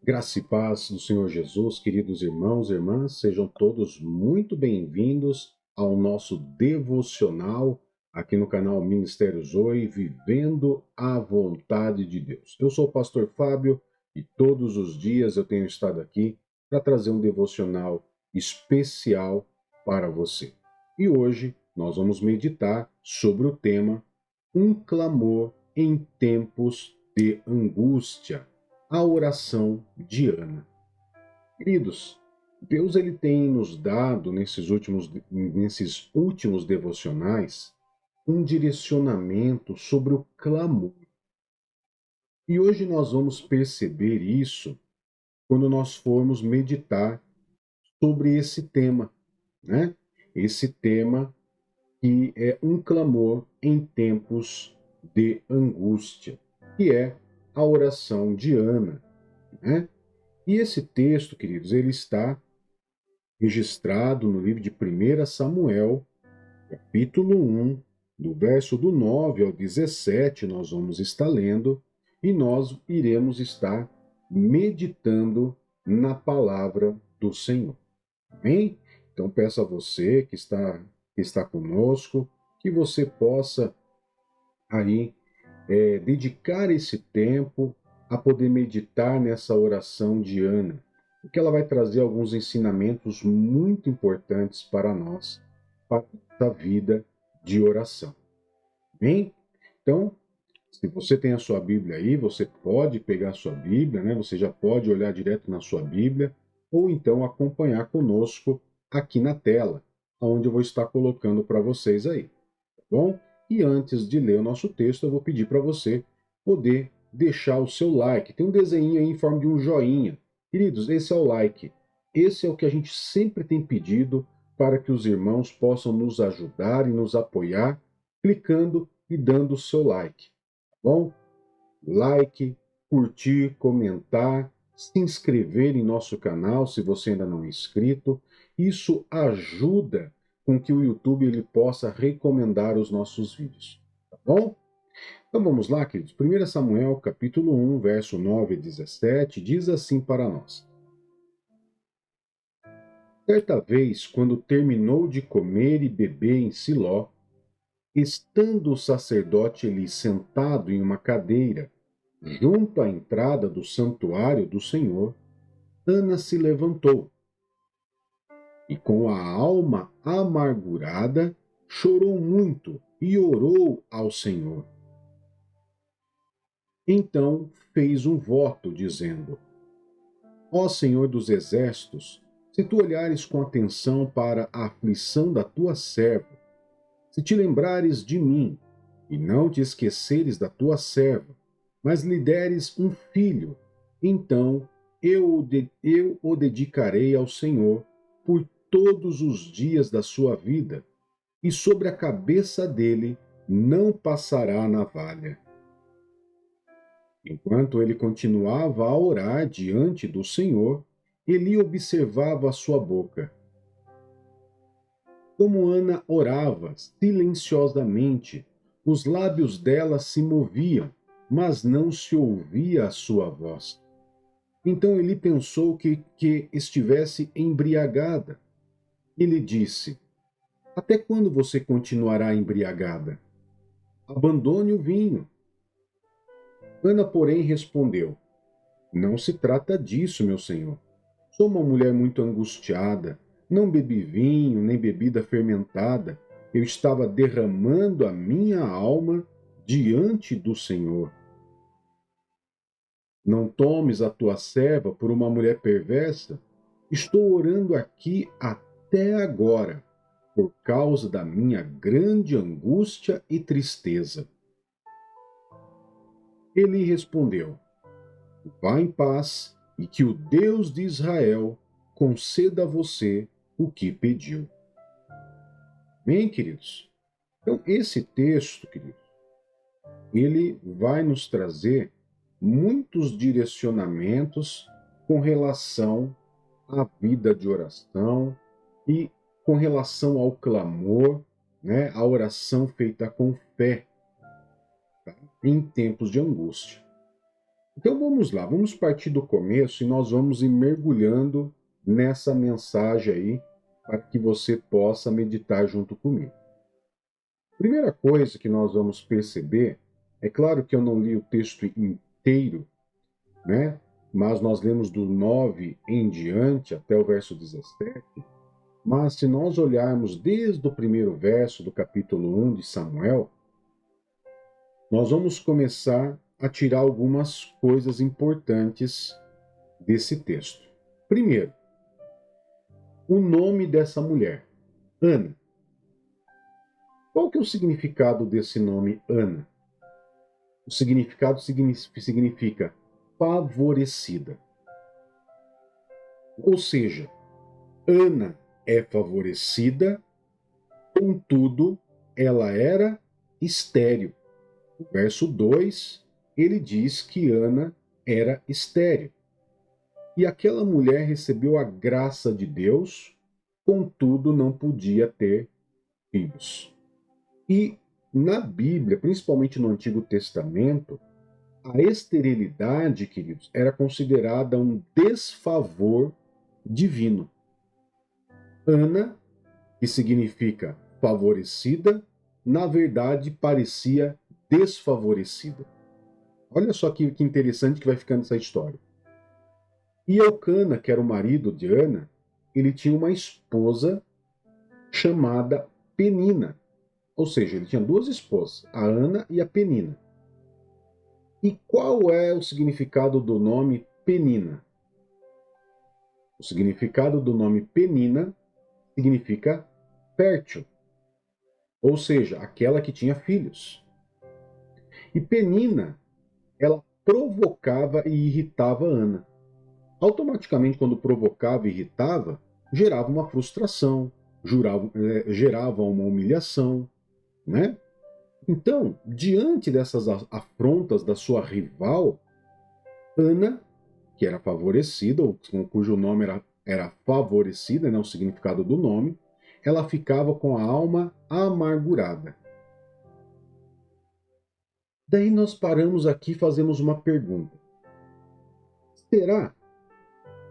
Graça e paz do Senhor Jesus, queridos irmãos e irmãs, sejam todos muito bem-vindos ao nosso devocional aqui no canal Ministério Zoe, Vivendo a Vontade de Deus. Eu sou o pastor Fábio e todos os dias eu tenho estado aqui para trazer um devocional especial para você. E hoje nós vamos meditar sobre o tema Um clamor em tempos de angústia. A oração de Ana. Queridos, Deus ele tem nos dado nesses últimos devocionais um direcionamento sobre o clamor. E hoje nós vamos perceber isso quando nós formos meditar sobre esse tema, né? Esse tema que é um clamor em tempos de angústia, que é a oração de Ana, né? E esse texto, queridos, ele está registrado no livro de 1 Samuel, capítulo 1, do verso do 9 ao 17, nós vamos estar lendo e nós iremos estar meditando na palavra do Senhor. Amém? Então peço a você que está conosco, que você possa aí dedicar esse tempo a poder meditar nessa oração de Ana, porque ela vai trazer alguns ensinamentos muito importantes para nós, para a vida de oração. Bem? Então, se você tem a sua Bíblia aí, você pode pegar a sua Bíblia, né? Você já pode olhar direto na sua Bíblia, ou então acompanhar conosco aqui na tela, onde eu vou estar colocando para vocês aí, tá bom? E antes de ler o nosso texto, eu vou pedir para você poder deixar o seu like. Tem um desenho aí em forma de um joinha. Queridos, esse é o like. Esse é o que a gente sempre tem pedido para que os irmãos possam nos ajudar e nos apoiar, clicando e dando o seu like. Tá bom? Like, curtir, comentar, se inscrever em nosso canal se você ainda não é inscrito. Isso ajuda com que o YouTube ele possa recomendar os nossos vídeos, tá bom? Então vamos lá, queridos. 1 Samuel, capítulo 1, verso 9 a 17, diz assim para nós. Certa vez, quando terminou de comer e beber em Siló, estando o sacerdote ali sentado em uma cadeira, junto à entrada do santuário do Senhor, Ana se levantou e, com a alma amargurada, chorou muito e orou ao Senhor. Então fez um voto, dizendo: Ó Senhor dos exércitos, se tu olhares com atenção para a aflição da tua serva, se te lembrares de mim, e não te esqueceres da tua serva, mas lhe deres um filho, então eu o dedicarei ao Senhor por todos os dias da sua vida, e sobre a cabeça dele não passará a navalha. Enquanto ele continuava a orar diante do Senhor, Eli observava a sua boca. Como Ana orava silenciosamente, os lábios dela se moviam, mas não se ouvia a sua voz. Então ele pensou que estivesse embriagada. Ele disse: Até quando você continuará embriagada? Abandone o vinho. Ana, porém, respondeu: Não se trata disso, meu senhor. Sou uma mulher muito angustiada. Não bebi vinho, nem bebida fermentada. Eu estava derramando a minha alma diante do Senhor. Não tomes a tua serva por uma mulher perversa. Estou orando aqui até agora, por causa da minha grande angústia e tristeza. Ele respondeu: Vá em paz e que o Deus de Israel conceda a você o que pediu. Amém, queridos? Então, esse texto, queridos, ele vai nos trazer muitos direcionamentos com relação à vida de oração e com relação ao clamor, né, a oração feita com fé, tá? Em tempos de angústia. Então vamos lá, vamos partir do começo e nós vamos ir mergulhando nessa mensagem aí para que você possa meditar junto comigo. Primeira coisa que nós vamos perceber, é claro que eu não li o texto inteiro, né? Mas nós lemos do 9 em diante até o verso 17. Mas se nós olharmos desde o primeiro verso do capítulo 1 de Samuel, nós vamos começar a tirar algumas coisas importantes desse texto. Primeiro, o nome dessa mulher, Ana. Qual que é o significado desse nome Ana? O significado significa favorecida. Ou seja, Ana é favorecida, contudo, ela era estéril. No verso 2, ele diz que Ana era estéril. E aquela mulher recebeu a graça de Deus, contudo, não podia ter filhos. E na Bíblia, principalmente no Antigo Testamento, a esterilidade, queridos, era considerada um desfavor divino. Ana, que significa favorecida, na verdade parecia desfavorecida. Olha só que interessante que vai ficando essa história. E Elcana, que era o marido de Ana, ele tinha uma esposa chamada Penina. Ou seja, ele tinha duas esposas, a Ana e a Penina. E qual é o significado do nome Penina? O significado do nome Penina significa fértil, ou seja, aquela que tinha filhos. E Penina, ela provocava e irritava Ana. Automaticamente, quando provocava e irritava, gerava uma frustração, gerava uma humilhação, né? Então, diante dessas afrontas da sua rival, Ana, que era favorecida, ou cujo nome era favorecida, né, o significado do nome, ela ficava com a alma amargurada. Daí nós paramos aqui e fazemos uma pergunta. Será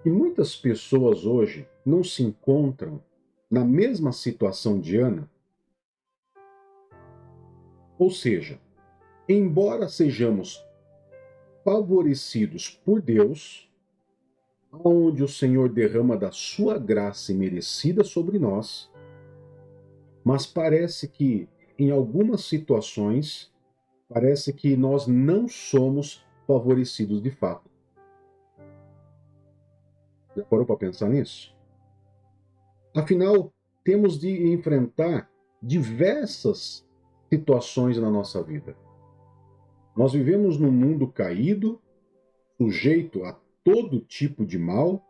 que muitas pessoas hoje não se encontram na mesma situação de Ana? Ou seja, embora sejamos favorecidos por Deus, onde o Senhor derrama da sua graça imerecida sobre nós, mas parece que em algumas situações parece que nós não somos favorecidos de fato. Já parou para pensar nisso? Afinal, temos de enfrentar diversas situações na nossa vida. Nós vivemos num mundo caído, sujeito a todo tipo de mal,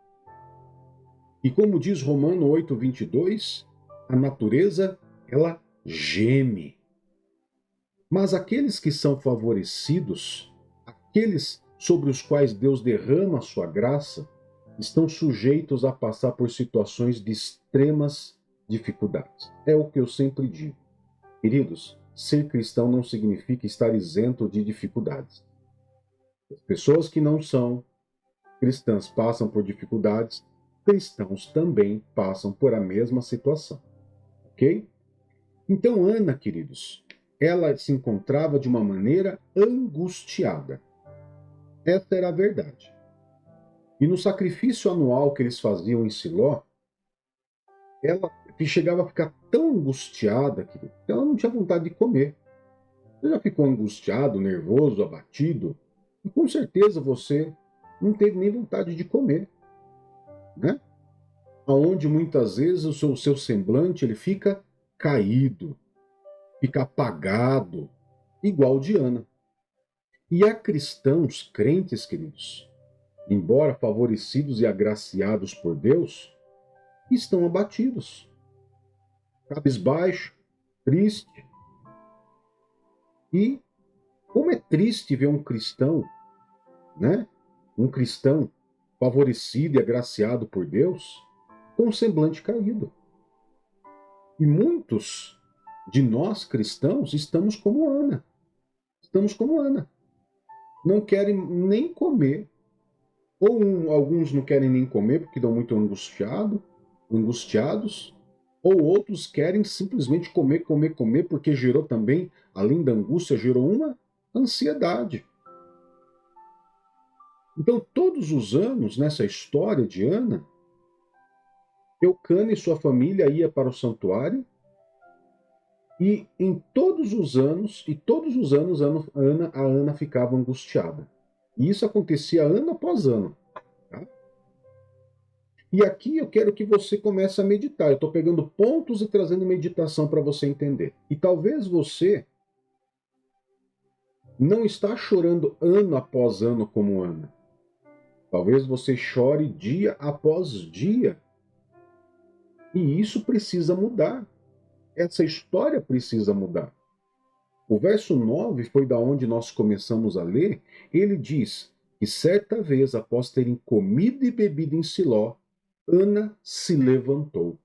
e como diz Romano 8:22, a natureza, ela geme. Mas aqueles que são favorecidos, aqueles sobre os quais Deus derrama a sua graça, estão sujeitos a passar por situações de extremas dificuldades. É o que eu sempre digo. Queridos, ser cristão não significa estar isento de dificuldades. As pessoas que não são cristãs passam por dificuldades, cristãos também passam por a mesma situação. Ok? Então, Ana, queridos, ela se encontrava de uma maneira angustiada. Essa era a verdade. E no sacrifício anual que eles faziam em Siló, ela chegava a ficar tão angustiada que ela não tinha vontade de comer. Você já ficou angustiado, nervoso, abatido? E com certeza você não teve nem vontade de comer, né? Aonde muitas vezes o seu semblante ele fica caído, fica apagado, igual de Ana. E há cristãos, crentes, queridos, embora favorecidos e agraciados por Deus, estão abatidos, cabisbaixo, triste. E como é triste ver um cristão, né? Um cristão favorecido e agraciado por Deus, com o semblante caído. E muitos de nós cristãos estamos como Ana. Estamos como Ana. não querem nem comer. Ou alguns não querem nem comer porque estão muito angustiados, ou outros querem simplesmente comer, comer, comer, porque gerou também, além da angústia, gerou uma ansiedade. Então, todos os anos, nessa história de Ana, Eucana e sua família ia para o santuário, e em todos os anos, a Ana ficava angustiada. E isso acontecia ano após ano. Tá? E aqui eu quero que você comece a meditar. Eu estou pegando pontos e trazendo meditação para você entender. E talvez você não está chorando ano após ano como Ana. Talvez você chore dia após dia. E isso precisa mudar. Essa história precisa mudar. O verso 9 foi da onde nós começamos a ler. Ele diz que certa vez, após terem comido e bebido em Siló, Ana se levantou.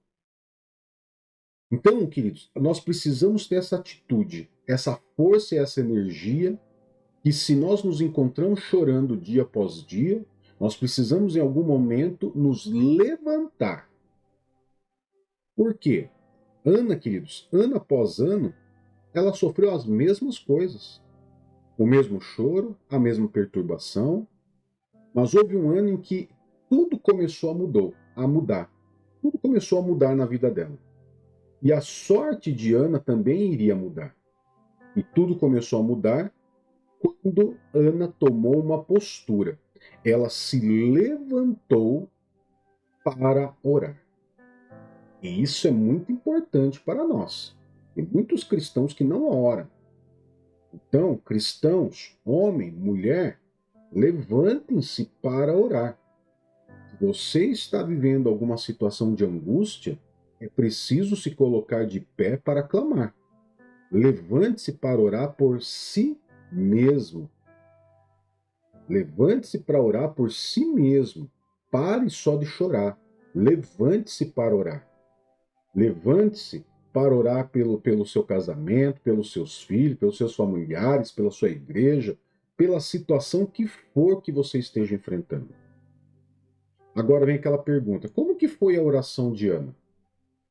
Então, queridos, nós precisamos ter essa atitude, essa força e essa energia, que se nós nos encontramos chorando dia após dia, nós precisamos em algum momento nos levantar. Por quê? Ana, queridos, ano após ano, ela sofreu as mesmas coisas. O mesmo choro, a mesma perturbação, mas houve um ano em que tudo começou a mudar. Tudo começou a mudar na vida dela. E a sorte de Ana também iria mudar. E tudo começou a mudar quando Ana tomou uma postura. Ela se levantou para orar. E isso é muito importante para nós. Tem muitos cristãos que não oram. Então, cristãos, homem, mulher, levantem-se para orar. Se você está vivendo alguma situação de angústia, é preciso se colocar de pé para clamar. Levante-se para orar por si mesmo. Levante-se para orar por si mesmo. Pare só de chorar. Levante-se para orar. Levante-se para orar pelo seu casamento, pelos seus filhos, pelos seus familiares, pela sua igreja, pela situação que for que você esteja enfrentando. Agora vem aquela pergunta: como que foi a oração de Ana?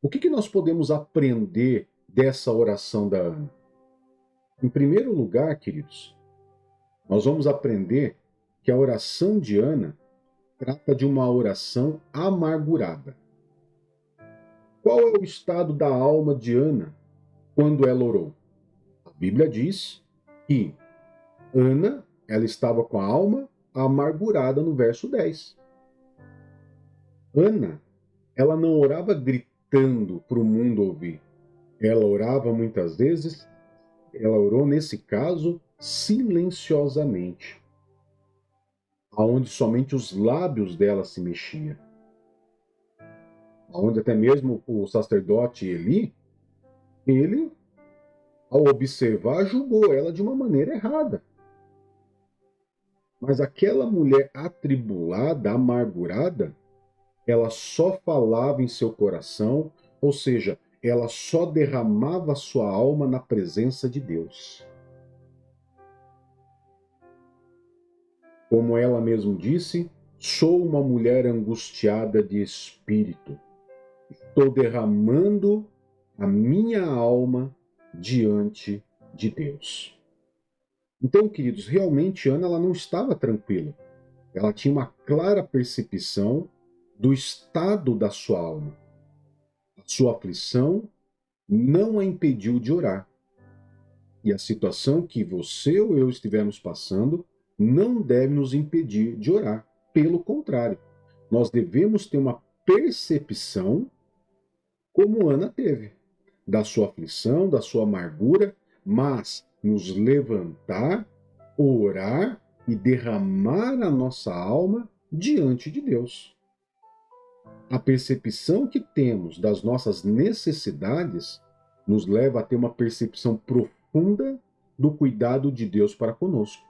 O que nós podemos aprender dessa oração da Ana? Em primeiro lugar, queridos, nós vamos aprender que a oração de Ana trata de uma oração amargurada. Qual é o estado da alma de Ana quando ela orou? A Bíblia diz que Ana, ela estava com a alma amargurada no verso 10. Ana, ela não orava gritando para o mundo ouvir. Ela orava muitas vezes, ela orou nesse caso silenciosamente, aonde somente os lábios dela se mexiam. Onde até mesmo o sacerdote Eli, ele, ao observar, julgou ela de uma maneira errada. Mas aquela mulher atribulada, amargurada, ela só falava em seu coração, ou seja, ela só derramava sua alma na presença de Deus. Como ela mesma disse, sou uma mulher angustiada de espírito. Estou derramando a minha alma diante de Deus. Então, queridos, realmente Ana ela não estava tranquila. Ela tinha uma clara percepção do estado da sua alma. A sua aflição não a impediu de orar. E a situação que você ou eu estivermos passando não deve nos impedir de orar. Pelo contrário, nós devemos ter uma percepção como Ana teve, da sua aflição, da sua amargura, mas nos levantar, orar e derramar a nossa alma diante de Deus. A percepção que temos das nossas necessidades nos leva a ter uma percepção profunda do cuidado de Deus para conosco.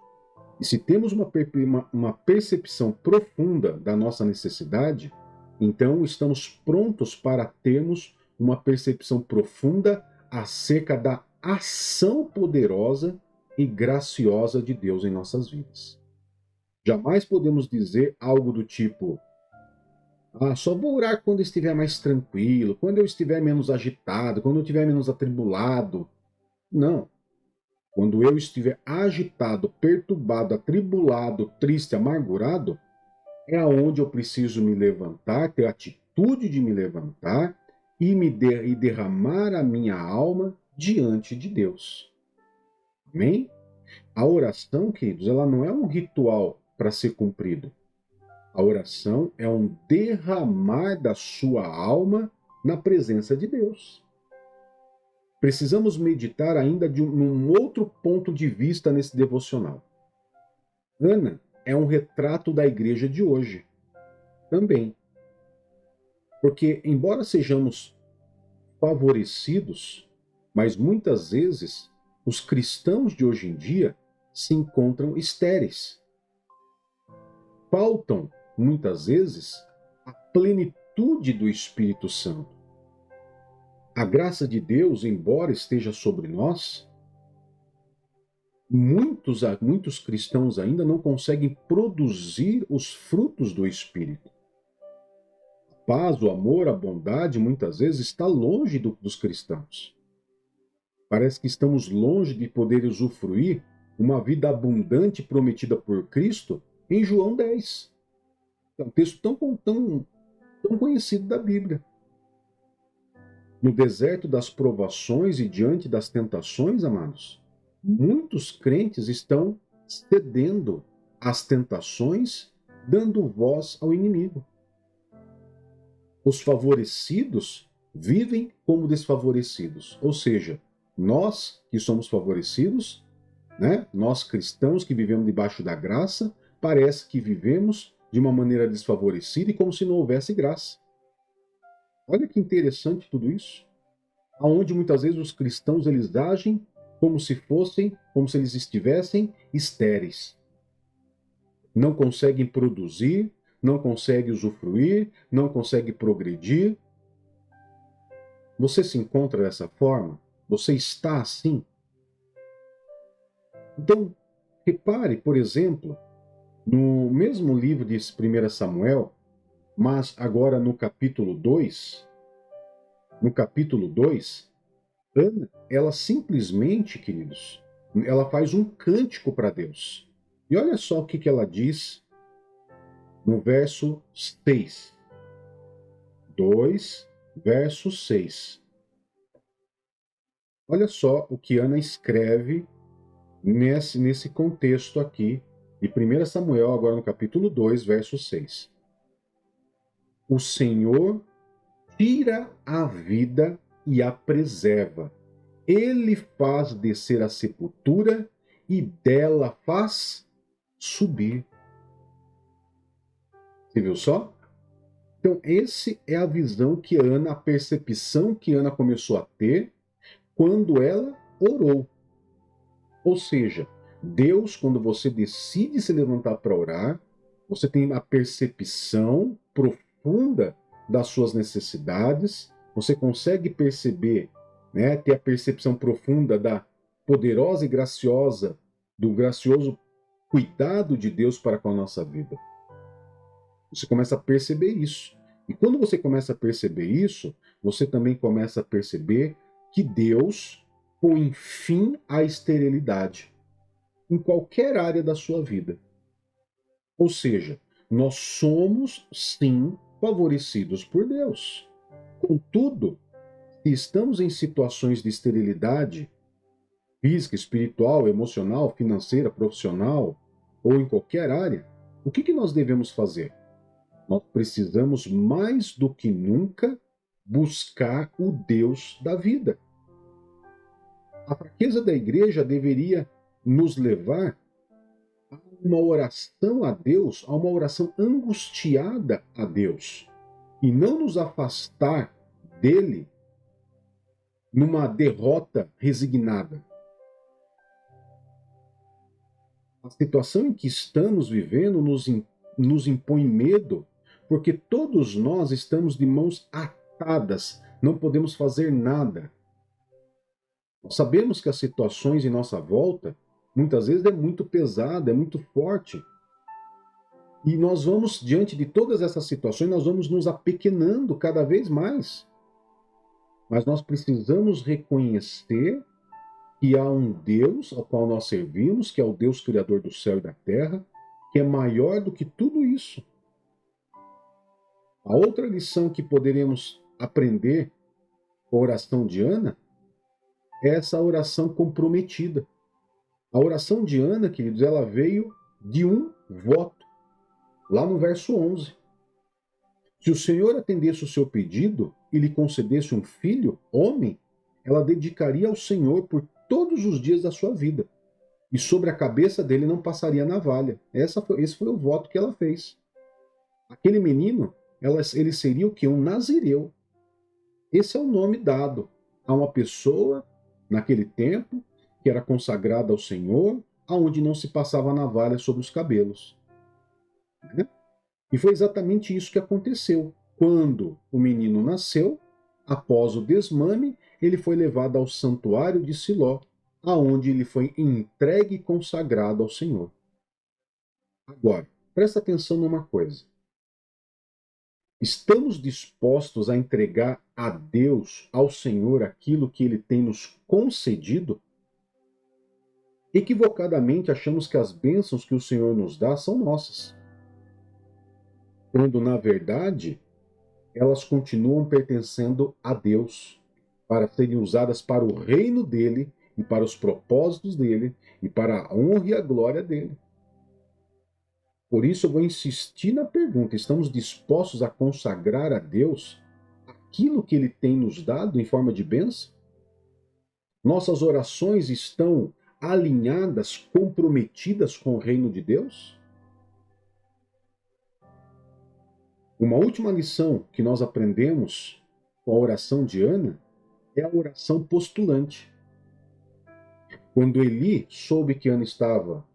E se temos uma percepção profunda da nossa necessidade, então estamos prontos para termos uma percepção profunda acerca da ação poderosa e graciosa de Deus em nossas vidas. Jamais podemos dizer algo do tipo: só vou orar quando estiver mais tranquilo, quando eu estiver menos agitado, quando eu estiver menos atribulado. Não. Quando eu estiver agitado, perturbado, atribulado, triste, amargurado, é aonde eu preciso me levantar, ter a atitude de me levantar e derramar a minha alma diante de Deus. Amém? A oração, queridos, ela não é um ritual para ser cumprido. A oração é um derramar da sua alma na presença de Deus. Precisamos meditar ainda num outro ponto de vista nesse devocional. Ana é um retrato da igreja de hoje. Também. Porque, embora sejamos favorecidos, mas muitas vezes os cristãos de hoje em dia se encontram estéreis. Faltam, muitas vezes, a plenitude do Espírito Santo. A graça de Deus, embora esteja sobre nós, muitos cristãos ainda não conseguem produzir os frutos do Espírito. A paz, o amor, a bondade, muitas vezes, está longe dos cristãos. Parece que estamos longe de poder usufruir uma vida abundante prometida por Cristo em João 10. É um texto tão conhecido da Bíblia. No deserto das provações e diante das tentações, amados, muitos crentes estão cedendo às tentações, dando voz ao inimigo. Os favorecidos vivem como desfavorecidos, ou seja, nós que somos favorecidos, nós cristãos que vivemos debaixo da graça, parece que vivemos de uma maneira desfavorecida e como se não houvesse graça. Olha que interessante tudo isso. Aonde muitas vezes os cristãos eles agem como se eles estivessem estéreis. Não conseguem produzir, não conseguem usufruir, não conseguem progredir. Você se encontra dessa forma? Você está assim? Então, repare, por exemplo, no mesmo livro de 1 Samuel, mas agora no capítulo 2, Ana, ela simplesmente, queridos, ela faz um cântico para Deus. E olha só o que ela diz no verso 6. 2, verso 6. Olha só o que Ana escreve nesse contexto aqui, de 1 Samuel, agora no capítulo 2, verso 6. O Senhor tira a vida e a preserva. Ele faz descer a sepultura e dela faz subir. Você viu só? Então, essa é a visão que Ana, a percepção que Ana começou a ter quando ela orou. Ou seja, Deus, quando você decide se levantar para orar, você tem a percepção profunda das suas necessidades, você consegue perceber, ter a percepção profunda da poderosa e graciosa, do gracioso cuidado de Deus para com a nossa vida. Você começa a perceber isso. E quando você começa a perceber isso, você também começa a perceber que Deus põe fim à esterilidade em qualquer área da sua vida. Ou seja, nós somos, sim, favorecidos por Deus. Contudo, se estamos em situações de esterilidade física, espiritual, emocional, financeira, profissional ou em qualquer área, o que nós devemos fazer? Nós precisamos mais do que nunca buscar o Deus da vida. A fraqueza da igreja deveria nos levar a uma oração a Deus, a uma oração angustiada a Deus, e não nos afastar dele numa derrota resignada. A situação em que estamos vivendo nos impõe medo, porque todos nós estamos de mãos atadas, não podemos fazer nada. Nós sabemos que as situações em nossa volta muitas vezes é muito pesada, é muito forte. E nós vamos, diante de todas essas situações, nós vamos nos apequenando cada vez mais. Mas nós precisamos reconhecer que há um Deus ao qual nós servimos, que é o Deus Criador do céu e da terra, que é maior do que tudo isso. A outra lição que poderemos aprender com a oração de Ana é essa oração comprometida. A oração de Ana, queridos, ela veio de um voto, lá no verso 11. Se o Senhor atendesse o seu pedido e lhe concedesse um filho, homem, ela dedicaria ao Senhor por todos os dias da sua vida. E sobre a cabeça dele não passaria navalha. Esse foi o voto que ela fez. Aquele menino, ele seria o quê? Um nazireu. Esse é o nome dado a uma pessoa, naquele tempo, que era consagrada ao Senhor, aonde não se passava navalha sobre os cabelos. Né? E foi exatamente isso que aconteceu. Quando o menino nasceu, após o desmame, ele foi levado ao santuário de Siló, aonde ele foi entregue e consagrado ao Senhor. Agora, presta atenção numa coisa. Estamos dispostos a entregar a Deus, ao Senhor, aquilo que Ele tem nos concedido? Equivocadamente achamos que as bênçãos que o Senhor nos dá são nossas, quando, na verdade, elas continuam pertencendo a Deus, para serem usadas para o reino dEle e para os propósitos dEle e para a honra e a glória dEle. Por isso eu vou insistir na pergunta: estamos dispostos a consagrar a Deus aquilo que Ele tem nos dado em forma de bênção? Nossas orações estão alinhadas, comprometidas com o reino de Deus? Uma última lição que nós aprendemos com a oração de Ana é a oração postulante. Quando Eli soube que Ana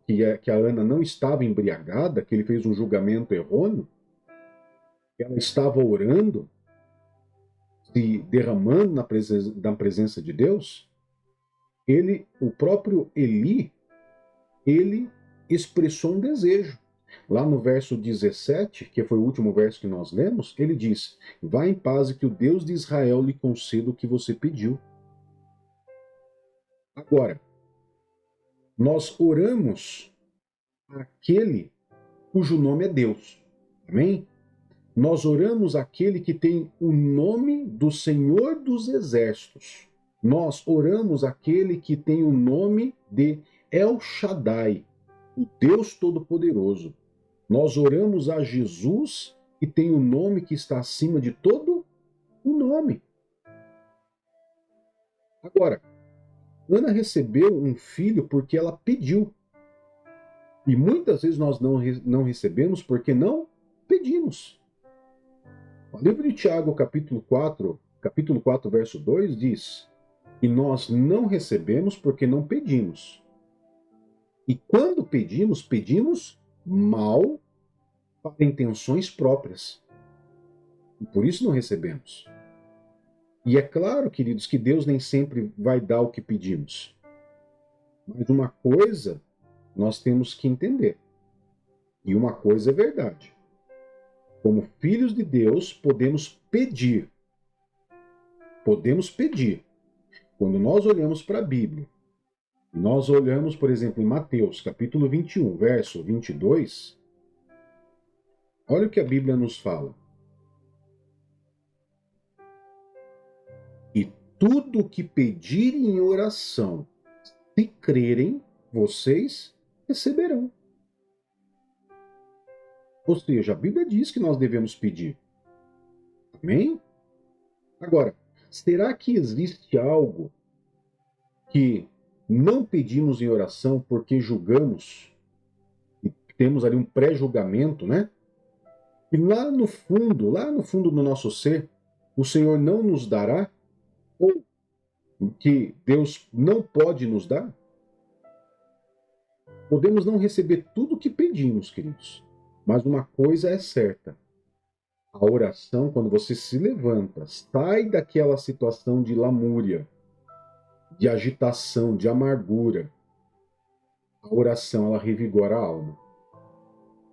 que a Ana não estava embriagada, que ele fez um julgamento errôneo, que ela estava orando, se derramando na presença de Deus, o próprio Eli, ele expressou um desejo. Lá no verso 17, que foi o último verso que nós lemos, ele diz: vá em paz e que o Deus de Israel lhe conceda o que você pediu. Agora, nós oramos àquele cujo nome é Deus. Amém? Nós oramos àquele que tem o nome do Senhor dos Exércitos. Nós oramos àquele que tem o nome de El Shaddai, o Deus Todo-Poderoso. Nós oramos a Jesus, que tem o nome que está acima de todo o nome. Agora, Ana recebeu um filho porque ela pediu. E muitas vezes nós não recebemos porque não pedimos. O livro de Tiago, capítulo 4, verso 2, diz que nós não recebemos porque não pedimos. E quando pedimos, pedimos mal para intenções próprias. E por isso não recebemos. E é claro, queridos, que Deus nem sempre vai dar o que pedimos. Mas uma coisa nós temos que entender. E uma coisa é verdade. Como filhos de Deus, podemos pedir. Podemos pedir. Quando nós olhamos para a Bíblia, nós olhamos, por exemplo, em Mateus, capítulo 21, verso 22, olha o que a Bíblia nos fala. E tudo o que pedirem em oração, se crerem, vocês receberão. Ou seja, a Bíblia diz que nós devemos pedir. Amém? Agora, será que existe algo que não pedimos em oração porque julgamos e temos ali um pré-julgamento, né? E lá no fundo do nosso ser, o Senhor não nos dará? Ou que Deus não pode nos dar? Podemos não receber tudo o que pedimos, queridos. Mas uma coisa é certa. A oração, quando você se levanta, sai daquela situação de lamúria, de agitação, de amargura, a oração ela revigora a alma.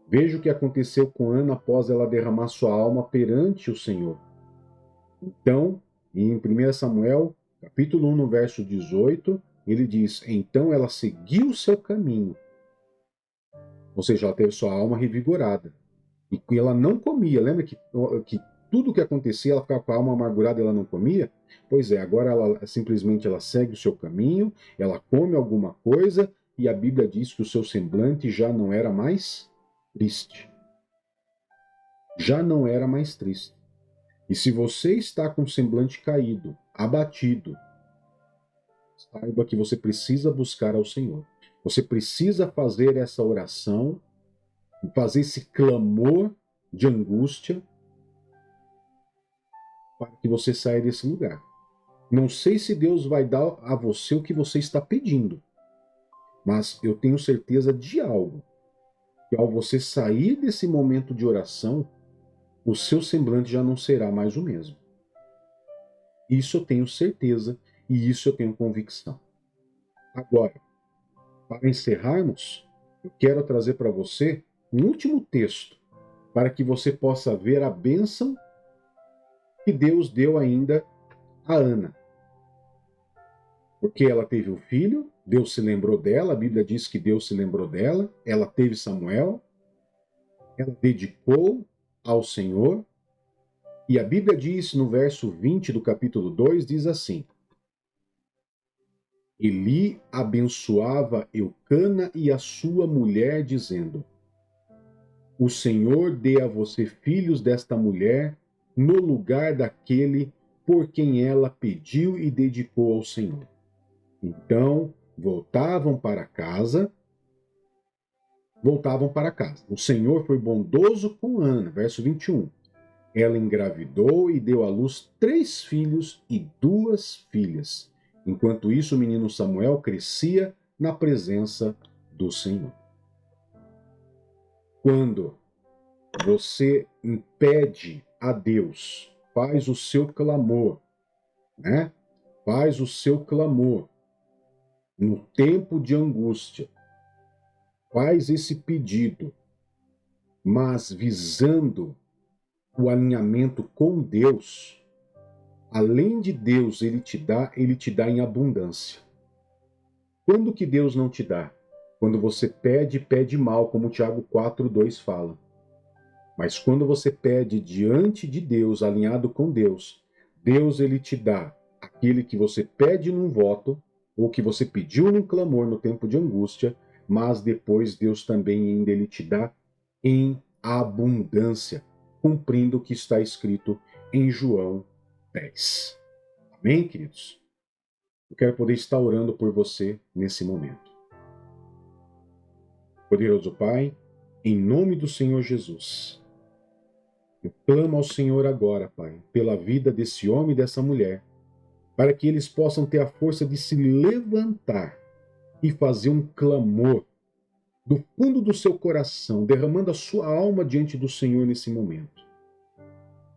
Veja o que aconteceu com Ana após ela derramar sua alma perante o Senhor. Então, em 1 Samuel, capítulo 1, no verso 18, ele diz: então ela seguiu o seu caminho. Ou seja, ela teve sua alma revigorada. E ela não comia. Lembra que tudo o que acontecia, ela ficava com a alma amargurada e ela não comia? Pois é, agora ela simplesmente ela segue o seu caminho, ela come alguma coisa, e a Bíblia diz que o seu semblante já não era mais triste. Já não era mais triste. E se você está com o semblante caído, abatido, saiba que você precisa buscar ao Senhor. Você precisa fazer essa oração, fazer esse clamor de angústia, para que você saia desse lugar. Não sei se Deus vai dar a você o que você está pedindo, mas eu tenho certeza de algo, que ao você sair desse momento de oração, o seu semblante já não será mais o mesmo. Isso eu tenho certeza e isso eu tenho convicção. Agora, para encerrarmos, eu quero trazer para você um último texto, para que você possa ver a bênção que Deus deu ainda a Ana. Porque ela teve um filho, Deus se lembrou dela, a Bíblia diz que Deus se lembrou dela, ela teve Samuel, ela dedicou ao Senhor, e a Bíblia diz no verso 20 do capítulo 2, diz assim: Eli abençoava Eucana e a sua mulher, dizendo: o Senhor dê a você filhos desta mulher, no lugar daquele por quem ela pediu e dedicou ao Senhor. Então, voltavam para casa. O Senhor foi bondoso com Ana, verso 21. Ela engravidou e deu à luz 3 filhos e 2 filhas. Enquanto isso, o menino Samuel crescia na presença do Senhor. Quando você impede a Deus, faz o seu clamor, né? Faz o seu clamor no tempo de angústia, faz esse pedido, mas visando o alinhamento com Deus, além de Deus ele te dá em abundância. Quando que Deus não te dá? Quando você pede mal, como Tiago 4:2 fala. Mas quando você pede diante de Deus, alinhado com Deus, Deus ele te dá aquele que você pede num voto, ou que você pediu num clamor no tempo de angústia, mas depois Deus também ainda ele te dá em abundância, cumprindo o que está escrito em João 10. Amém, queridos? Eu quero poder estar orando por você nesse momento. Poderoso Pai, em nome do Senhor Jesus, eu clamo ao Senhor agora, Pai, pela vida desse homem e dessa mulher, para que eles possam ter a força de se levantar e fazer um clamor do fundo do seu coração, derramando a sua alma diante do Senhor nesse momento.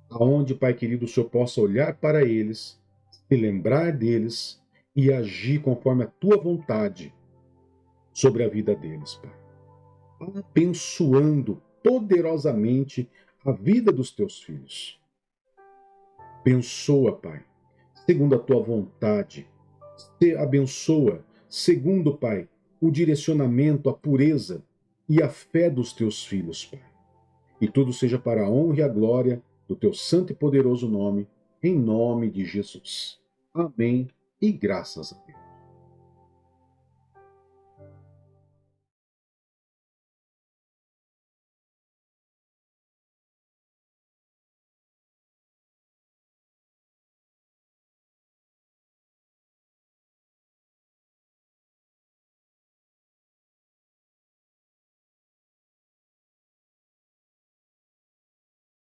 Aonde, Pai querido, o Senhor possa olhar para eles, se lembrar deles e agir conforme a tua vontade sobre a vida deles, Pai. Abençoando poderosamente a vida dos teus filhos. Abençoa, Pai, segundo a tua vontade. Abençoa, segundo, Pai, o direcionamento, a pureza e a fé dos teus filhos, Pai. E tudo seja para a honra e a glória do teu santo e poderoso nome, em nome de Jesus. Amém e graças a Deus.